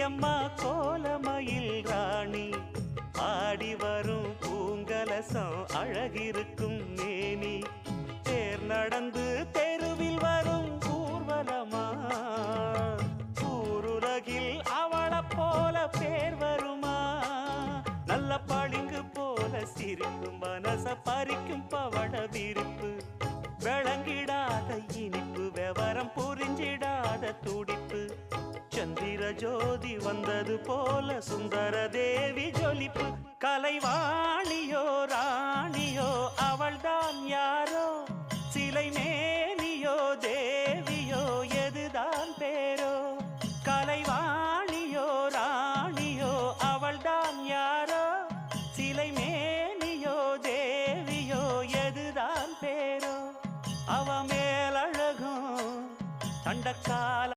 அம்மா கோலமயில் ராணி ஆடி வரும் பூங்கலசம் அழகிருக்கும் மேனி தேர் நடந்து தெருவில் வரும் ஊர்வலமா ஊருலகில் அவளை போல பேர் வருமா நல்ல பளிங்கு போல சிரிக்கும் மனச பறிக்கும் பவள விரிப்பு விளங்கிடாத இனிப்பு விவரம் புரிஞ்சிடாத துடிப்பு சந்திர ஜோதி வந்தது போல சுந்தர தேவி ஜொலிப்பு கலைவாணியோ ராணியோ அவள்தான் யாரோ சிலை மேனியோ தேவியோ எதுதான் பேரோ கலைவாணியோ ராணியோ அவள்தான் யாரோ சிலை மேனியோ தேவியோ எதுதான் பேரோ அவ மேலழகும் தண்டக்கா